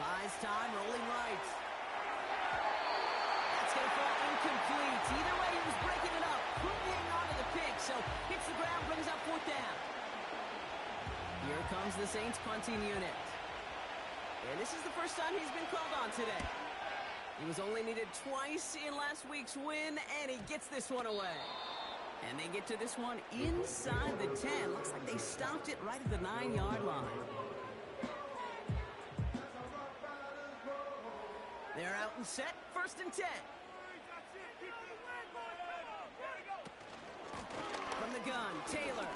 Buys time, rolling right. That's going to fall incomplete. Either way, he was breaking it up. Couldn't hang on to the pick, so hits the ground, brings up fourth down. Here comes the Saints punting unit. And this is the first time he's been called on today. He was only needed twice in last week's win, and he gets this one away. And they get to this one inside the 10. Looks like they stopped it right at the 9-yard line. They're out and set, 1st and 10. From the gun, Taylor.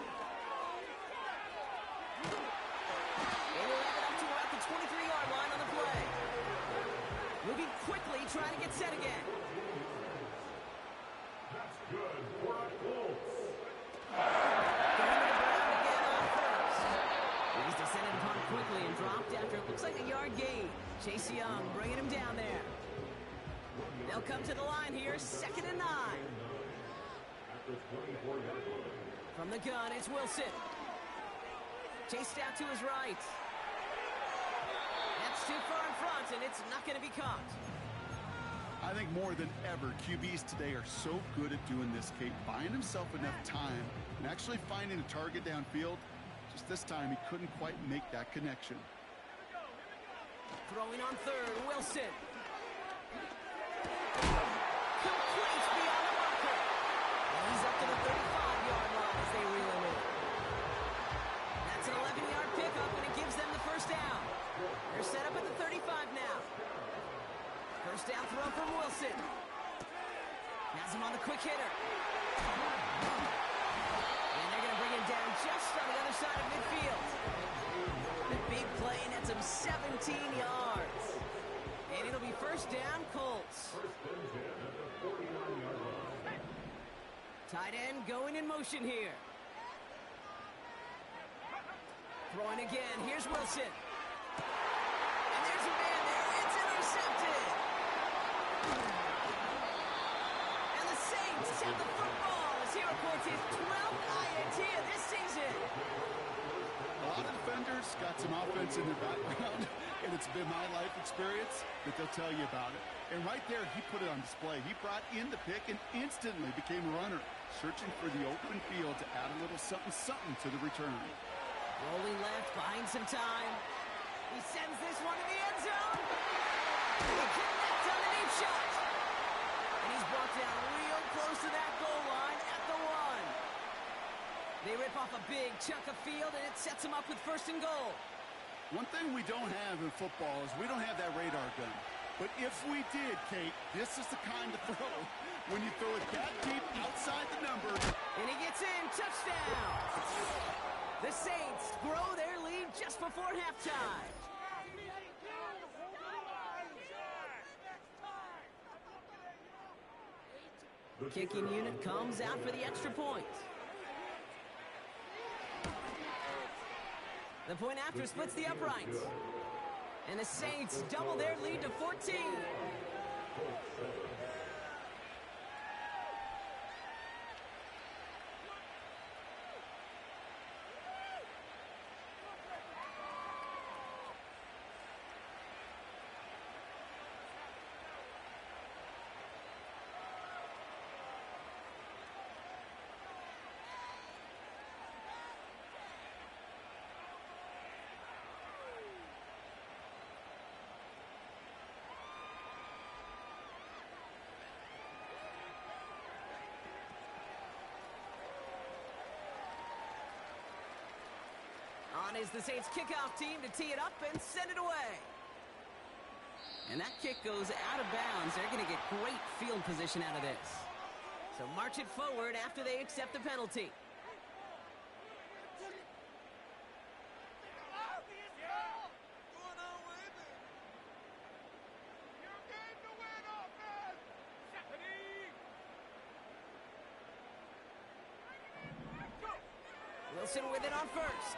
They will have it up to about the 23-yard line on the play. Moving quickly, trying to get set again. That's good for a Colts. Going to the ground again on first. He's descended upon quickly and dropped after it looks like a yard gain. Chase Young bringing him down there. They'll come to the line here, 2nd and 9. From the gun, it's Wilson. Chased out to his right. That's too far in front, and it's not going to be caught. I think more than ever, QBs today are so good at doing this, Kate, buying himself enough time and actually finding a target downfield. Just this time, he couldn't quite make that connection. Throwing on 3rd, Wilson. Complete beyond the marker. And he's up to the 35-yard line as they reel him in. That's an 11-yard pickup, and it gives them the first down. They're set up at the 35 now. First down throw from Wilson. Has him on the quick hitter. And they're going to bring him down just on the other side of midfield. The big play nets him 17 yards. And it'll be first down, Colts. Tight end going in motion here. Throwing again. Here's Wilson. And there's a man there. It's intercepted. And the Saints have the football as he reports his 12th INT of this season. A lot of defenders got some offense in their background, and it's been my life experience that they'll tell you about it. And right there, he put it on display. He brought in the pick and instantly became a runner, searching for the open field to add a little something to the return. Rolling left, buying some time. He sends this one to the end zone. He connects on the deep shot. And he's brought down real close to that goal line at the 1. They rip off a big chunk of field, and it sets them up with 1st and goal. One thing we don't have in football is we don't have that radar gun. But if we did, Kate, this is the kind of throw when you throw it that deep outside the numbers. And he gets in, touchdown. The Saints grow their lead just before halftime. The kicking unit comes out for the extra point. The point after splits the uprights. And the Saints double their lead to 14. On is the Saints kickoff team to tee it up and send it away. And that kick goes out of bounds. They're going to get great field position out of this. So march it forward after they accept the penalty. Wilson with it on first.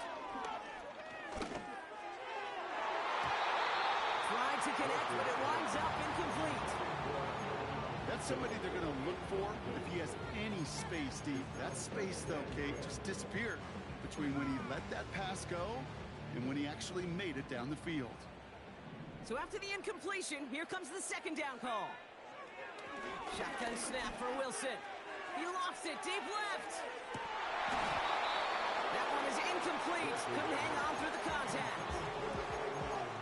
Tried to connect, but it winds up incomplete. That's somebody they're going to look for if he has any space deep. That space, though, Kate, just disappeared between when he let that pass go and when he actually made it down the field. So after the incompletion, here comes the second down call. Shotgun snap for Wilson. He lofts it deep left. That one is incomplete. Couldn't hang on through the contact.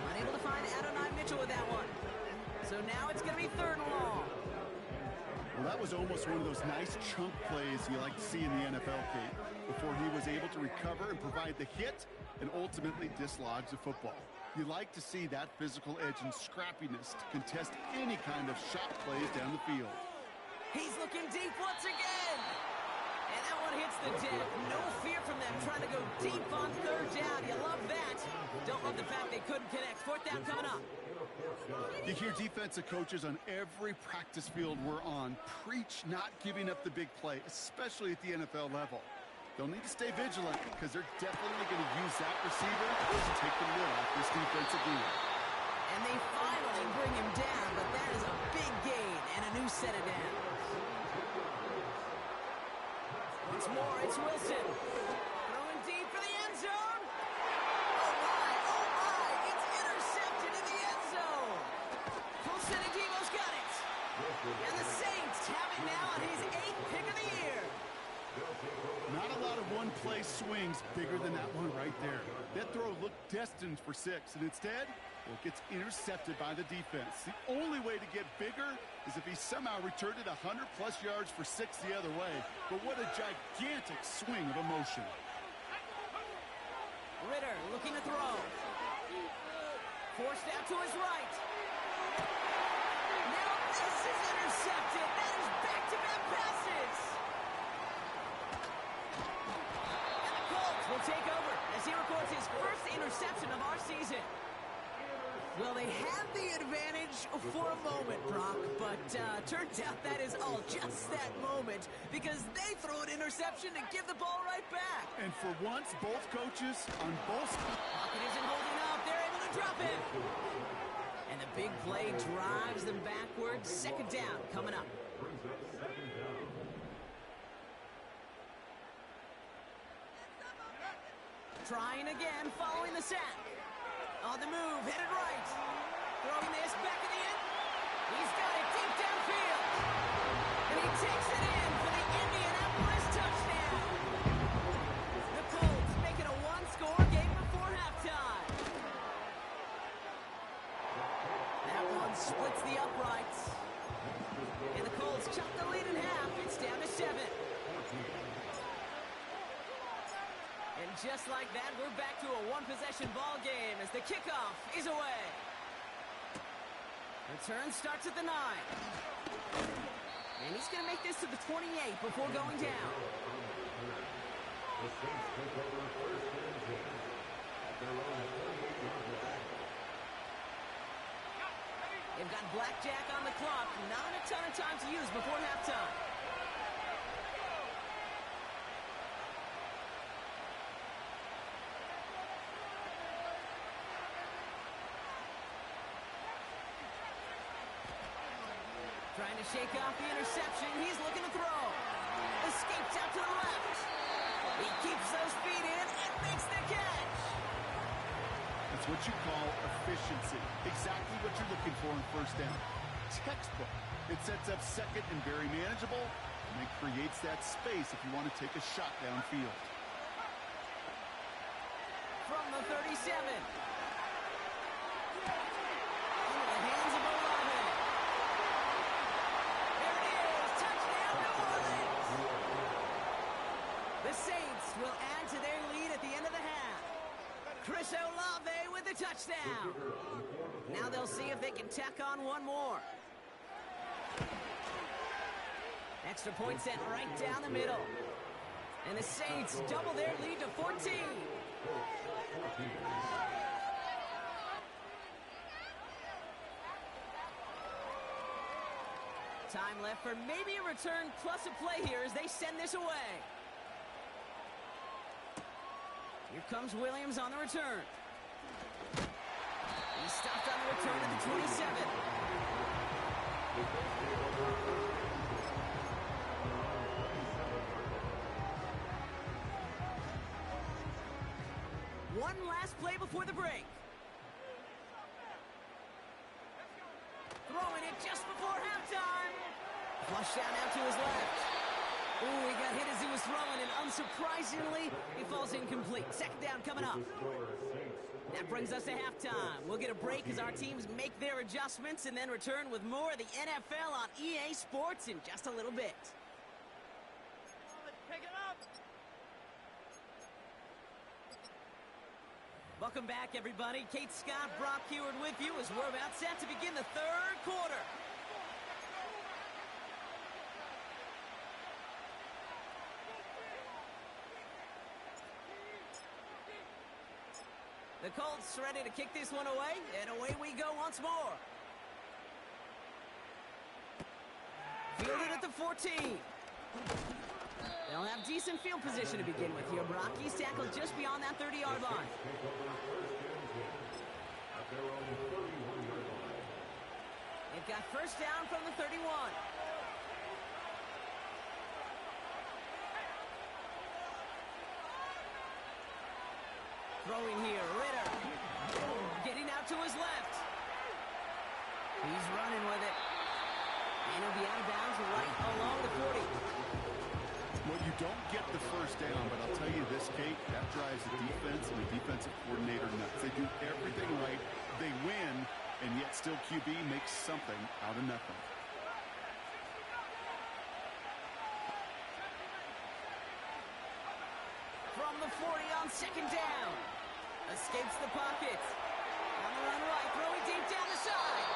Unable to find Adonai Mitchell with that one. So now it's going to be third and long. Well, that was almost one of those nice chunk plays you like to see in the NFL, Kate, before he was able to recover and provide the hit and ultimately dislodge the football. You like to see that physical edge and scrappiness to contest any kind of shot plays down the field. He's looking deep once again. And that one hits the deck. No fear from them trying to go deep on third down. You love that. Don't love the fact they couldn't connect. Fourth down coming up. You hear defensive coaches on every practice field we're on preach not giving up the big play, especially at the NFL level. They'll need to stay vigilant because they're definitely going to use that receiver to take the lid off this defensive unit. And they finally bring him down, but that is a big gain and a new set of downs. Once more, it's Wilson. Throwing deep for the end zone. Oh my, it's intercepted in the end zone. Full set of Devo's got it. And the Saints have it now on his 8th pick of the year. Not a lot of one-play swings bigger than that one right there. That throw looked destined for 6, and instead, well, it gets intercepted by the defense. The only way to get bigger is if he somehow returned it 100-plus yards for 6 the other way. But what a gigantic swing of emotion. Ritter looking to throw. Forced out to his right. Now this is intercepted. That is back-to-back passes. Will take over as he records his first interception of our season. Well, they had the advantage for a moment, Brock, but turns out that is all just that moment because they throw an interception and give the ball right back. And for once, both coaches on both sides. Pocket isn't holding up. They're able to drop it. And the big play drives them backwards. Second down coming up. Trying again, following the sack. On the move, headed right. Throwing this back in the end. He's got it deep downfield. And he takes it in for the Indianapolis touchdown. The Colts make it a one-score game before halftime. That one splits the uprights. And the Colts chop the lead in half. It's down to 7. And just like that, we're back to a one-possession ball game as the kickoff is away. Return starts at the 9. And he's going to make this to the 28 before going down. The Saints take over first and 10 at their own 28-yard line. They've got blackjack on the clock. Not a ton of time to use before halftime. Trying to shake off the interception. He's looking to throw. Escapes out to the left. He keeps those feet in and makes the catch. That's what you call efficiency. Exactly what you're looking for in first down. Textbook. It sets up second and very manageable, and it creates that space if you want to take a shot downfield. From the 37. Into the hands of Olave. There it is. Touchdown, New Orleans. The Saints will add to their lead at the end of the half. Chris Olave with the touchdown. Now they'll see if they can tack on one more. Extra point set right down the middle. And the Saints double their lead to 14. Time left for maybe a return plus a play here as they send this away. Here comes Williams on the return. He stopped on the return at the 27. One last play before the break. throwing it just before halftime. Flush down out to his left. Ooh, he got hit as he was throwing, and unsurprisingly, he falls incomplete. Second down coming up. That brings us to halftime. We'll get a break as our teams make their adjustments and then return with more of the NFL on EA Sports in just a little bit. Pick it up. Welcome back, everybody. Kate Scott, Brock Heward with you as we're about set to begin the third quarter. The Colts ready to kick this one away, and away we go once more. Fielded at the 14. They'll have decent field position to begin with here. Brock, he's tackled just beyond that 30-yard line. They've got first down from the 31. Throwing here, Ritter. Getting out to his left. He's running with it. And he'll be out of bounds right along the 40. Well, you don't get the first down, but I'll tell you this, Kate, that drives the defense and the defensive coordinator nuts. They do everything right. They win, and yet still QB makes something out of nothing. From the 40 on second down. Escapes the pocket. On the run right, throwing deep down the side.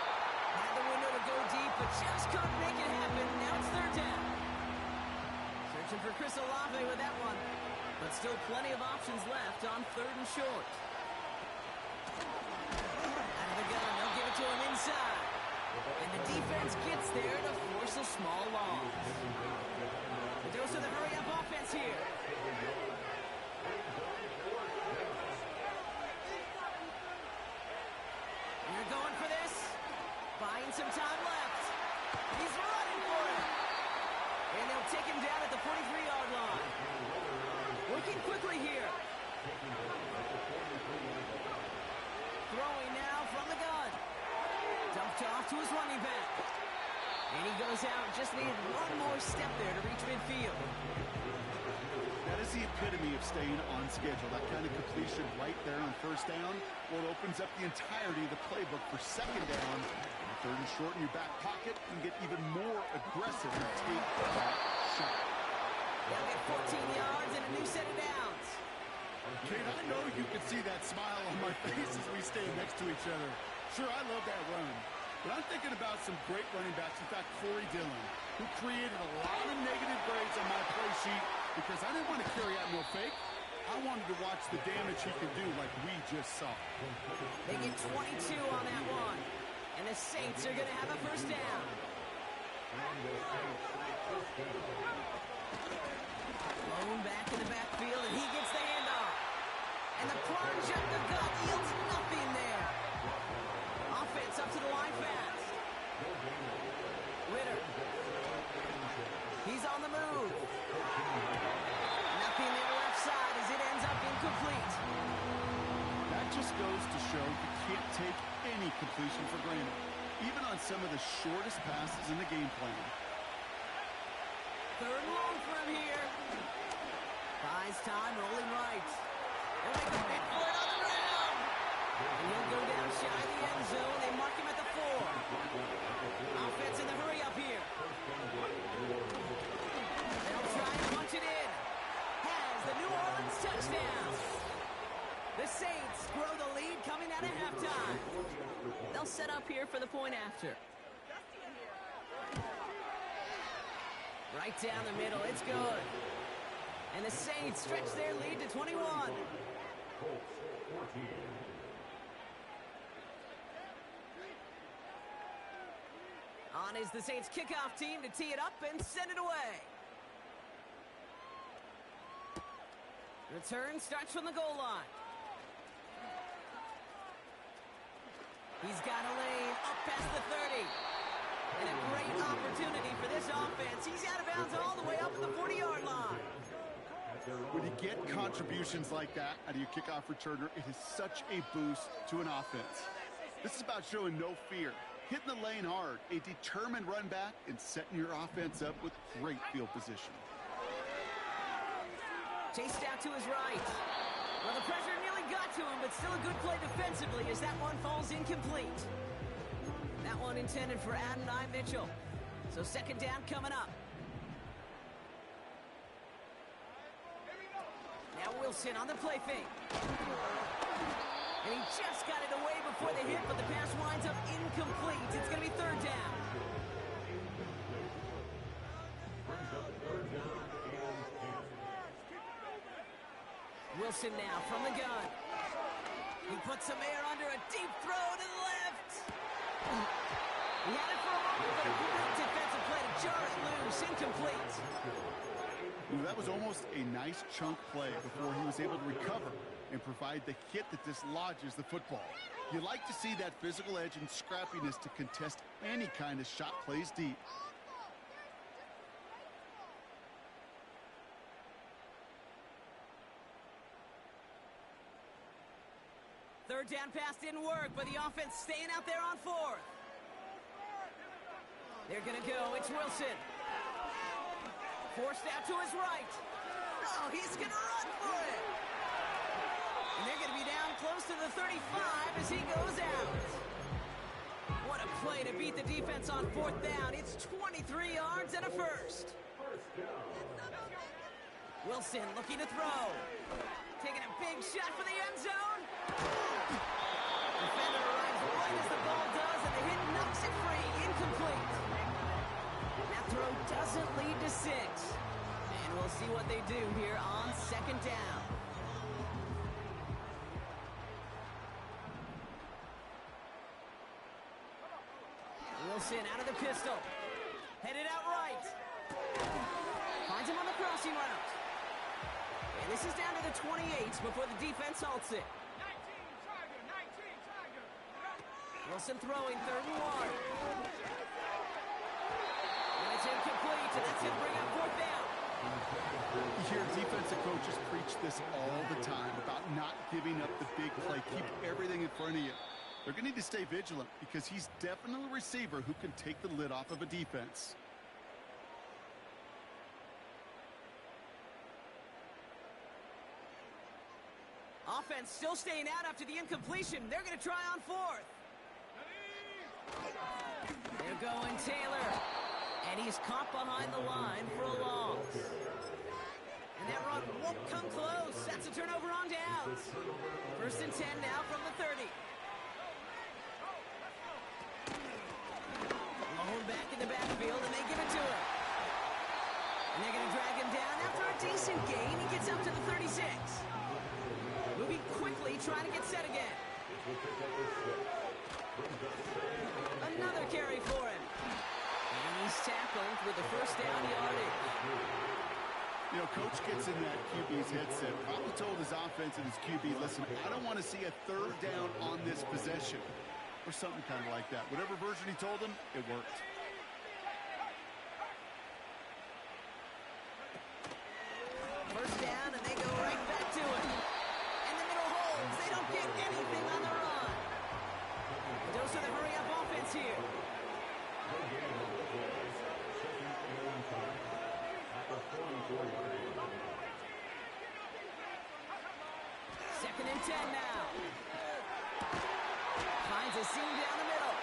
Had the window to go deep, but just couldn't make it happen. Now it's third down. Searching for Chris Olave with that one. But still plenty of options left on third and short. Out of the gun, they'll give it to him inside. And the defense gets there to force a small loss. The dose of the hurry-up offense here. They're going for this. Buying some time left. He's running for it. And they'll take him down at the 43-yard line. Working quickly here. Throwing now from the gun. Dumped off to his running back. And he goes out. Just needed one more step there to reach midfield. That is the epitome of staying on schedule. That kind of completion right there on first down, well, it opens up the entirety of the playbook for second down. And third and short in your back pocket, you can get even more aggressive and take that shot. They'll get 14 yards and a new set of downs. Kate, I know you can see that smile on my face as we stand next to each other. Sure, I love that run. But I'm thinking about some great running backs. In fact, Corey Dillon, who created a lot of negative grades on my play sheet because I didn't want to carry out no fake. I wanted to watch the damage he could do like we just saw. They get 22 on that one. And the Saints are going to have a first down. Blown back in the backfield, and he gets the handoff. And the plunge up the gut yields nothing there. Offense up to the line fast. Ritter. He's on the move. Nothing there left side as it ends up incomplete. That just goes to show you can't take any completion for granted, even on some of the shortest passes in the game plan. Third and long for him here. Buys time, rolling right. They'll make a big for it on the ground. And he'll go down shy of the end zone. They mark him at the 4. Offense in the hurry up here. They'll try and punch it in. Has the New Orleans touchdown. The Saints grow the lead coming out of halftime. They'll set up here for the point after. Right down the middle, it's good. And the Saints stretch their lead to 21. On is the Saints kickoff team to tee it up and send it away. Return starts from the goal line. He's got a lane up past the 30. And a great opportunity for this offense. He's out of bounds all the way up at the 40-yard line. When you get contributions like that out of your kickoff returner, it is such a boost to an offense. This is about showing no fear. hitting the lane hard, a determined run back, and setting your offense up with great field position. Chased out to his right. Well, the pressure nearly got to him, but still a good play defensively as that one falls incomplete. That one intended for Adonai Mitchell. So second down coming up. Now Wilson on the play fake. And he just got it away before the hit, but the pass winds up incomplete. It's going to be third down. Wilson now from the gun. He puts some air under a deep throw to the left. He had it for a moment, but a great defensive play to jar it loose. Incomplete. Well, that was almost a nice chunk play before he was able to recover and provide the hit that dislodges the football. You like to see that physical edge and scrappiness to contest any kind of shot plays deep. Third down pass didn't work, but the offense staying out there on fourth. They're going to go. It's Wilson. Forced out to his right. Oh, he's going to run for it. And they're going to be down close to the 35 as he goes out. What a play to beat the defense on fourth down. It's 23 yards and a first. Wilson looking to throw. Taking a big shot for the end zone. Defender arrives right as the ball does, and the hit knocks it free. Incomplete. That throw doesn't lead to 6. And we'll see what they do here on second down. Wilson out of the pistol. Headed out right. Finds him on the crossing route. And this is down to the 28 before the defense halts it. 19 Tiger. Wilson throwing, 3rd and 1. And it's incomplete, and that's going to bring up fourth down. You hear defensive coaches preach this all the time about not giving up the big play. Keep everything in front of you. They're going to need to stay vigilant because he's definitely a receiver who can take the lid off of a defense. Offense still staying out after the incompletion. They're going to try on fourth. They're going Taylor. And he's caught behind the line for a loss. And that run won't come close. That's a turnover on downs. 1st and 10 now from the 30. Mahone back in the backfield, and they give it to him. And they're going to drag him down after a decent gain. He gets up to the 36. Moving quickly, trying to get set again. Another carry for him. And he's tackled with the first down yardage. You know, coach gets in that QB's headset, probably told his offense and his QB, listen, I don't want to see a 3rd down on this possession. Or something kind of like that. Whatever version he told him, it worked. First down, and they go right back to it. And the middle holds. They don't get anything on the run. Dose of the hurry-up offense here. 2nd and 10 now. Finds a seam down the middle.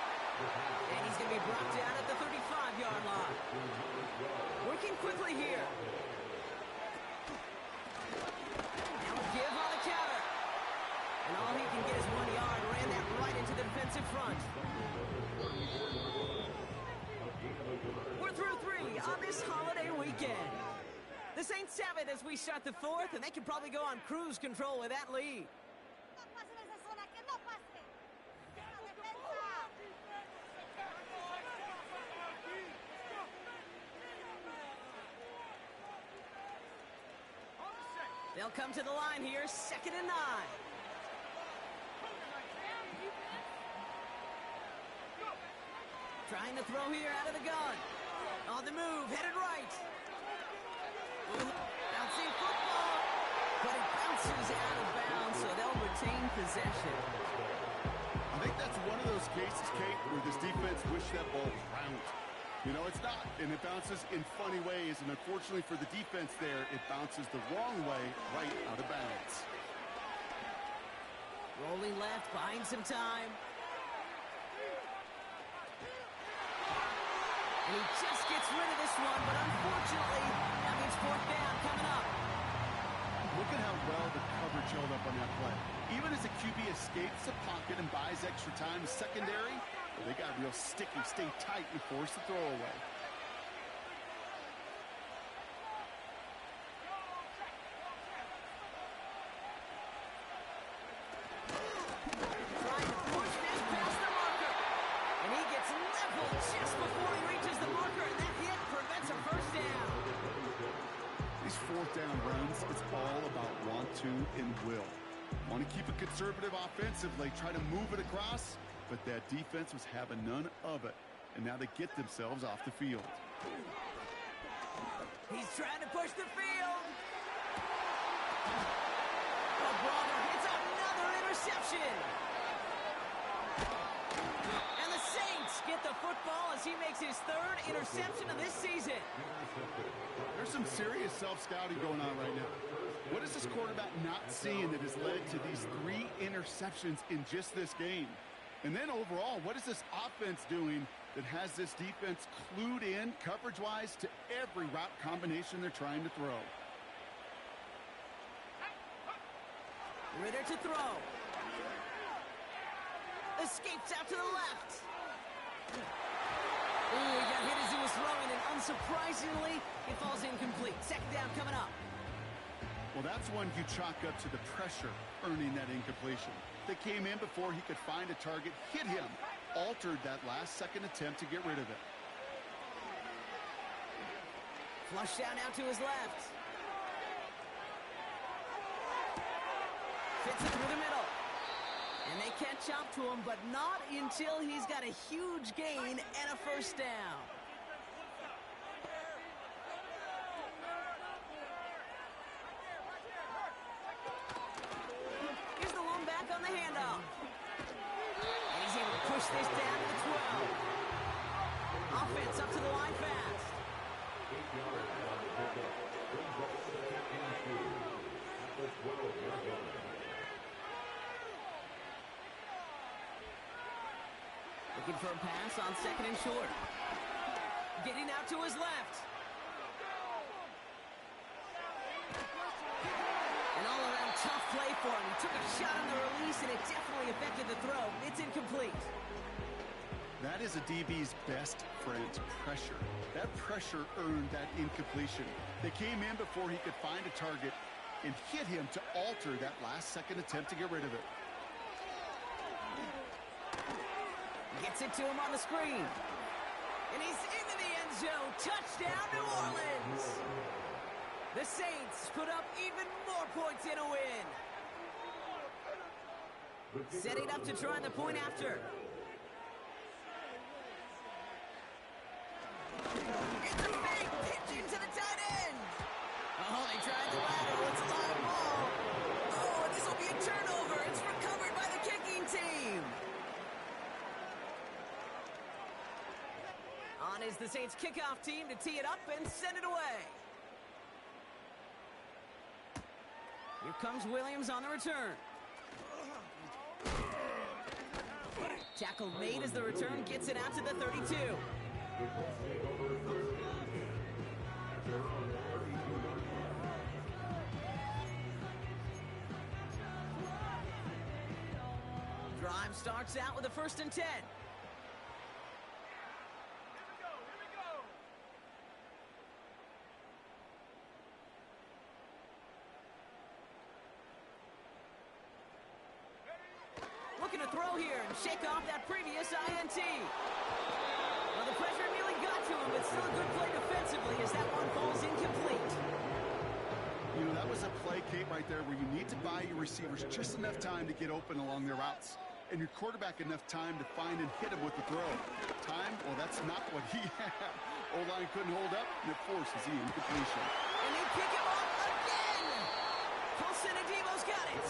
And he's going to be brought down at the 35-yard line. Working quickly here. Now a give on the counter. And all he can get is 1 yard. Ran that right into the defensive front. We're through 3 on this holiday weekend. The Saints have it as we start the 4th, and they can probably go on cruise control with that lead. They'll come to the line here, 2nd and 9. Trying to throw here out of the gun. On the move, headed right. Bouncing football. But it bounces out of bounds, so they'll retain possession. A I think that's one of those cases, Kate, where this defense wish that ball was round. You know, it's not, and it bounces in funny ways, and unfortunately for the defense there, it bounces the wrong way, right out of bounds. Rolling left, buying some time. And he just gets rid of this one, but unfortunately, that means fourth down coming up. Look at how well the coverage held up on that play. Even as the QB escapes the pocket and buys extra time, the secondary, well, they got real sticky, stay tight, and force the throw away. Trying to push this past the marker. And he gets leveled just before he reaches the marker, and that hit prevents a first down. These fourth down runs, it's all about want to and will. Want to keep it conservative offensively, try to move it across, but that defense was having none of it, and now they get themselves off the field. He's trying to push the field. Oh, brother, it's another interception. And the Saints get the football as he makes his third interception of this season. There's some serious self-scouting going on right now. What is this quarterback not seeing that has led to these 3 interceptions in just this game? And then overall, what is this offense doing that has this defense clued in coverage-wise to every route combination they're trying to throw? Ritter to throw. Escapes out to the left. Ooh, he got hit as he was throwing, and unsurprisingly, it falls incomplete. Second down coming up. Well, that's one you chalk up to the pressure earning that incompletion. They came in before he could find a target, hit him, altered that last-second attempt to get rid of it. Flush down out to his left. Fits it through the middle. And they catch up to him, but not until he's got a huge gain and a first down. Here's the one back on the handoff. And he's able to push this down to the 12. Offense up to the line fast. 8 yards on the pickup. Brings up 2nd and 2 at the 12-yard line. Looking for a pass on 2nd and short. Getting out to his left. An all-around tough play for him. He took a shot on the release, and it definitely affected the throw. It's incomplete. That is a DB's best friend, pressure. That pressure earned that incompletion. They came in before he could find a target and hit him to alter that last-second attempt to get rid of it. Gets it to him on the screen. And he's into the end zone. Touchdown, New Orleans. The Saints put up even more points in a win. Setting up to try the point after. It's a big pitch into the tight end. Oh, they tried the lateral. It's a live ball. Oh, and this will be a turnover. It's recovered by the kicking team. On is the Saints kickoff team to tee it up and send it away. Here comes Williams on the return. Tackle made as the return gets it out to the 32. Drive starts out with a 1st and 10. Looking to throw here and shake off that previous INT. Well, the pressure nearly got to him, but still a good play defensively as that one falls incomplete. You know, that was a play, Kate, right there where you need to buy your receivers just enough time to get open along their routes. And your quarterback enough time to find and hit him with the throw. Time? Well, that's not what he had. O-line couldn't hold up, and it forces the incompletion. And they pick him up again! Paulson and Devo's got it!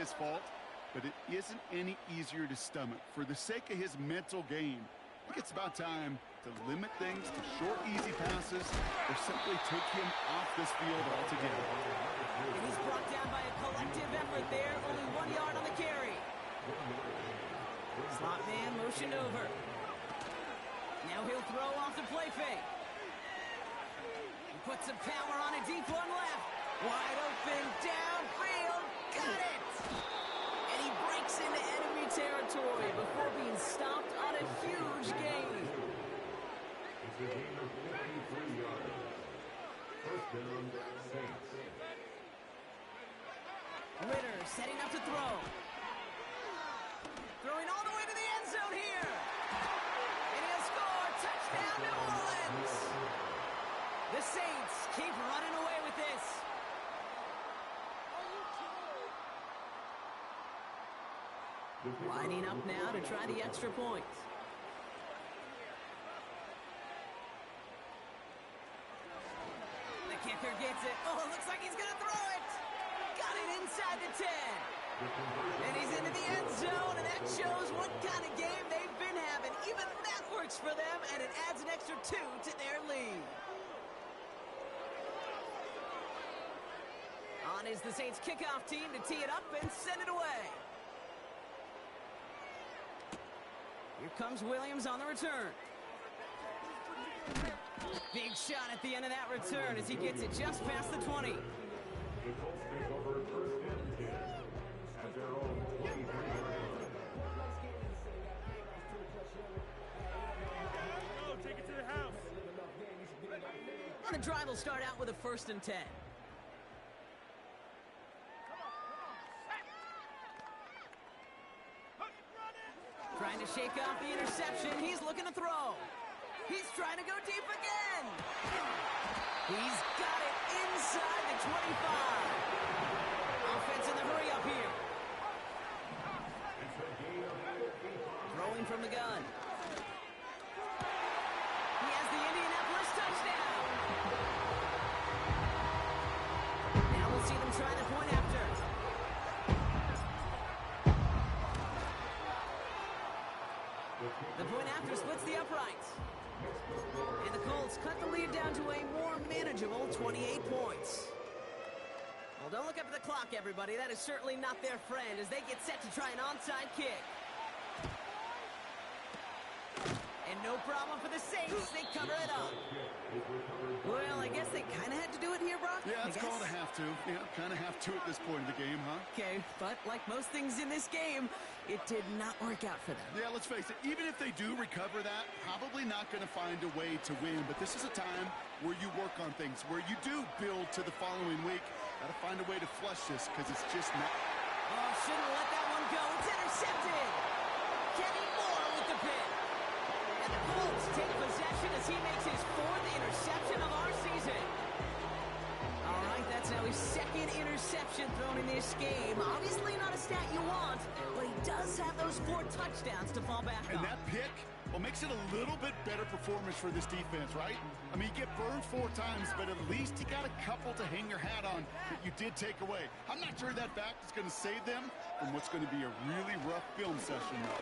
his fault, but it isn't any easier to stomach for the sake of his mental game. I think it's about time to limit things to short, easy passes or simply take him off this field altogether. And he's brought down by a collective effort there. Only 1 yard on the carry. Slot man motioned over. Now he'll throw off the play fake. He puts some power on a deep one left. Wide open, downfield. Got it! And he breaks into enemy territory before being stopped on a huge gain. It's a gain of 53 yards. First down, Saints. Ritter setting up to throw. Throwing all the way to the end zone here. And he'll score. Touchdown, New Orleans. The Saints keep running away with this. Lining up now to try the extra point. The kicker gets it. Oh, it looks like he's going to throw it. Got it inside the 10. And he's into the end zone, and that shows what kind of game they've been having. Even that works for them, and it adds an extra 2 to their lead. On is the Saints kickoff team to tee it up and send it away. Here comes Williams on the return. Big shot at the end of that return as he gets it just past the 20. The Colts take over first and 10 at their own 23-yard line. Go, take it to the house. On the drive, will start out with a 1st and 10. Trying to shake off the interception. He's looking to throw. He's trying to go deep again. He's got it inside the 25. Offense in the hurry up here. Throwing from the gun. He has the Indianapolis touchdown. Now we'll see them try the point after. The point after splits the uprights. And the Colts cut the lead down to a more manageable 28 points. Well, don't look up at the clock, everybody. That is certainly not their friend as they get set to try an onside kick. And no problem for the Saints. They cover it up. Well, I guess they kind of had to do it here, Brock. Yeah, it's called a have to. Yeah, kind of have to at this point in the game, huh? Okay, but like most things in this game, it did not work out for them. Yeah, let's face it. Even if they do recover that, probably not going to find a way to win. But this is a time where you work on things, where you do build to the following week. Got to find a way to flush this because it's just not. Oh, shouldn't let that one go. It's intercepted. Kenny Moore with the pick. And the Colts take possession as he makes his 4th interception of our season. All right, that's now his 2nd interception thrown in this game. Obviously not a stat you want, but he does have those 4 touchdowns to fall back on. And that pick, well, makes it a little bit better performance for this defense, right? I mean, you get burned 4 times, but at least you got a couple to hang your hat on that you did take away. I'm not sure that fact is going to save them from what's going to be a really rough film session, though.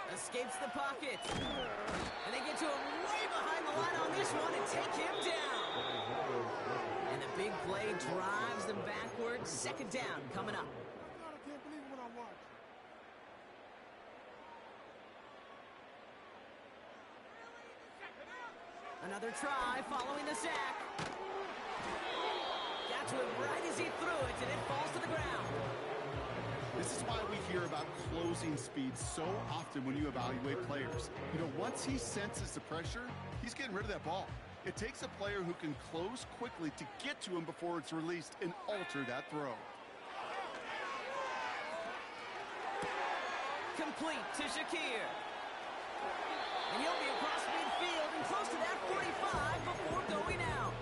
Escapes the pocket. And they get to him way behind the line on this one and take him down. And the big play drives them backwards. 2nd down coming up. I can't believe what I watched. Another try following the sack. Got to him right as he threw it, and it falls to the ground. This is why we hear about closing speed so often when you evaluate players. You know, once he senses the pressure, he's getting rid of that ball. It takes a player who can close quickly to get to him before it's released and alter that throw. Complete to Shakir. And he'll be across midfield and close to that 45 before going out.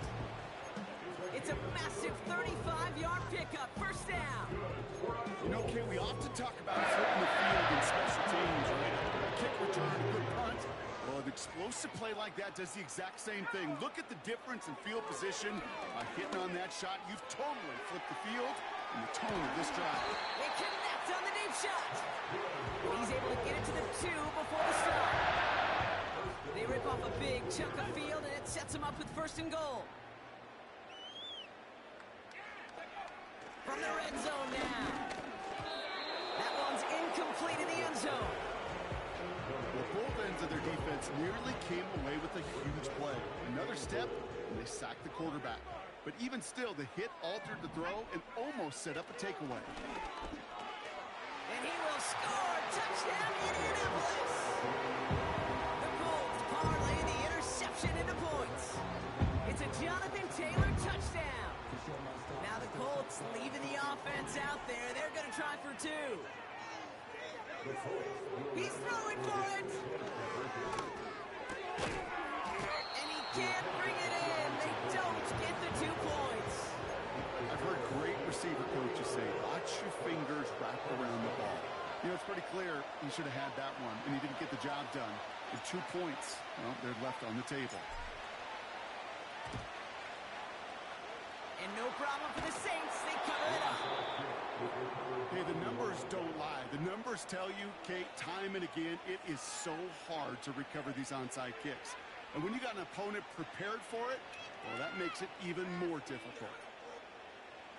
It's a massive 35-yard pickup. 1st down. You know, Kay, we often talk about flipping the field in special teams, right? A kick return, a good punt. Well, an explosive play like that does the exact same thing. Look at the difference in field position. By hitting on that shot, you've totally flipped the field, and and the tone of this drive. They connect on the deep shot. He's able to get it to the 2 before the stop. They rip off a big chunk of field, and it sets them up with 1st and goal. From the red zone now. That one's incomplete in the end zone. Well, both ends of their defense nearly came away with a huge play. Another step, and they sacked the quarterback. But even still, the hit altered the throw and almost set up a takeaway. And he will score. Touchdown, Indianapolis. The Colts parlay the interception into points. It's a Jonathan Taylor touchdown. Now the Colts leaving the offense out there. They're going to try for 2. He's throwing for it. And he can't bring it in. They don't get the 2 points. I've heard great receiver coaches say, watch your fingers wrap around the ball. You know, it's pretty clear he should have had that one, and he didn't get the job done. And 2 points, well, they're left on the table. And no problem for the Saints. They cover it up. Hey, the numbers don't lie. The numbers tell you, Kate, time and again, it is so hard to recover these onside kicks. And when you got an opponent prepared for it, well, that makes it even more difficult.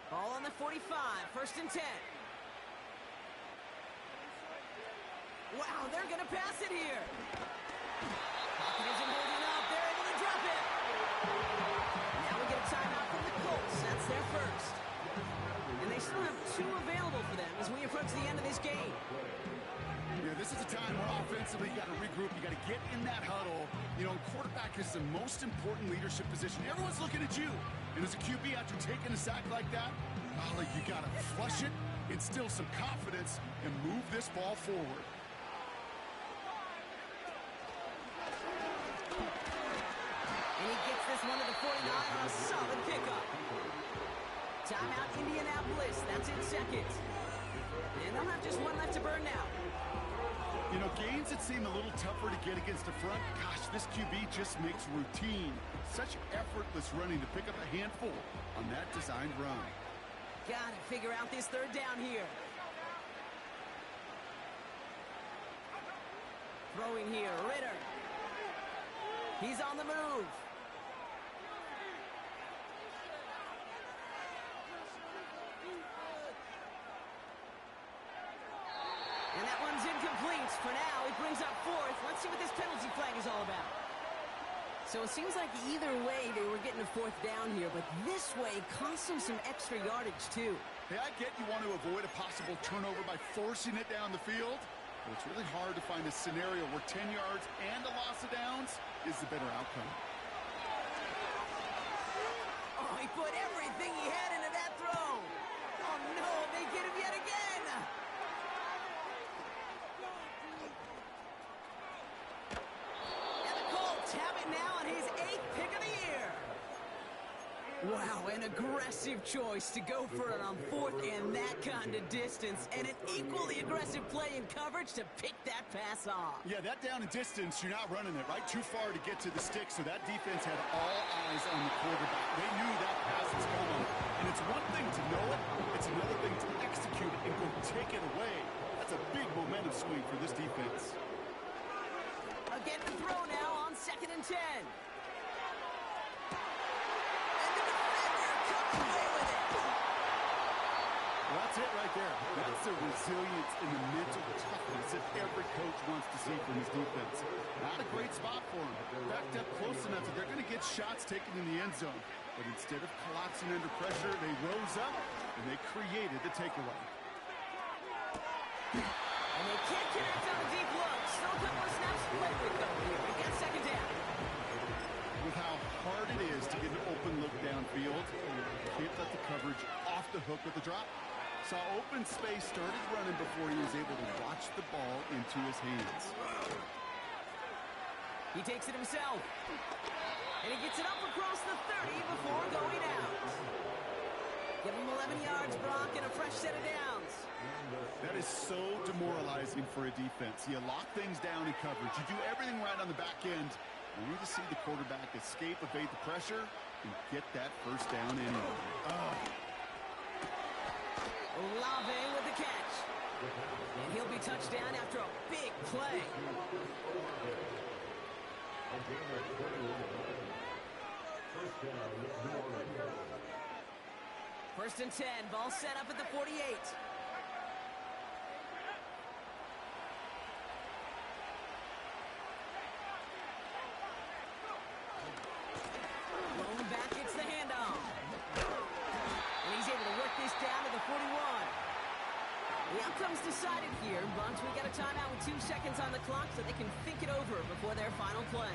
Ball on the 45, 1st and 10. Wow, they're going to pass it here. Pocket isn't holding up. They're able to drop it. Now we get a timeout from the Colts. That's their first. And they still have 2 available for them as we approach the end of this game. Yeah, this is a time where offensively you got to regroup. You got to get in that huddle. You know, quarterback is the most important leadership position. Everyone's looking at you. And as a QB, after taking a sack like that, well, you got to flush it, instill some confidence, and move this ball forward. And he gets this one to the 49 on a solid pickup. Timeout, Indianapolis. That's in seconds. And they'll have just 1 left to burn now. You know, gains that seem a little tougher to get against the front, gosh, this QB just makes routine. Such effortless running to pick up a handful on that designed run. Gotta figure out this 3rd down here. Throwing here, Ritter. He's on the move. And that one's incomplete. For now, it brings up 4th. Let's see what this penalty flag is all about. So it seems like either way they were getting a 4th down here, but this way cost them some extra yardage too. Hey, I get you want to avoid a possible turnover by forcing it down the field, but it's really hard to find a scenario where 10 yards and a loss of downs is the better outcome. Oh, he put everything he had into that throw. Oh no, they get him yet again. Have it now on his 8th pick of the year. Wow, an aggressive choice to go for it on 4th and that kind of distance, and an equally aggressive play in coverage to pick that pass off. Yeah, that down and distance, you're not running it, right? Too far to get to the stick, so that defense had all eyes on the quarterback. They knew that pass was coming, and it's one thing to know it, it's another thing to execute it and go take it away. That's a big momentum swing for this defense. Again, the throw now on 2nd and 10. And the defender comes away with it. Well, that's it right there. That's the resilience and the mental toughness that every coach wants to see from his defense. Not a great spot for him. Backed up close enough that they're going to get shots taken in the end zone. But instead of collapsing under pressure, they rose up and they created the takeaway. And they can't connect on the deep look. Still a couple of snaps to play with though here. We got 2nd down. With how hard it is to get an open look downfield, you can't let the coverage off the hook with the drop. Saw open space, started running before he was able to watch the ball into his hands. He takes it himself. And he gets it up across the 30 before going out. Give him 11 yards, Brock, and a fresh set of downs. That is so demoralizing for a defense. You lock things down in coverage. You do everything right on the back end. You need to see the quarterback escape, evade the pressure, and get that 1st down anyway. Olave with the catch. And he'll be touched down after a big play. First and 10, ball set up at the 48. Rolling back, it's the handoff. And he's able to work this down to the 41. The outcome's decided here, but we got a timeout with 2 seconds on the clock so they can think it over before their final play.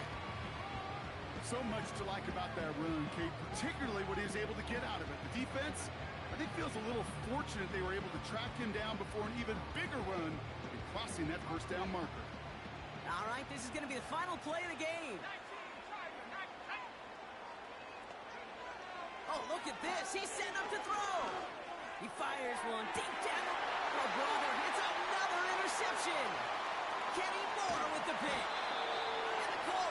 So much to like about that run, Kate, particularly what he was able to get out of it. The defense, I think, feels a little fortunate they were able to track him down before an even bigger run and crossing that first down marker. All right, this is going to be the final play of the game. Oh, look at this. He's setting up to throw. He fires one deep down. Oh, brother, it's another interception. Kenny Moore with the pick.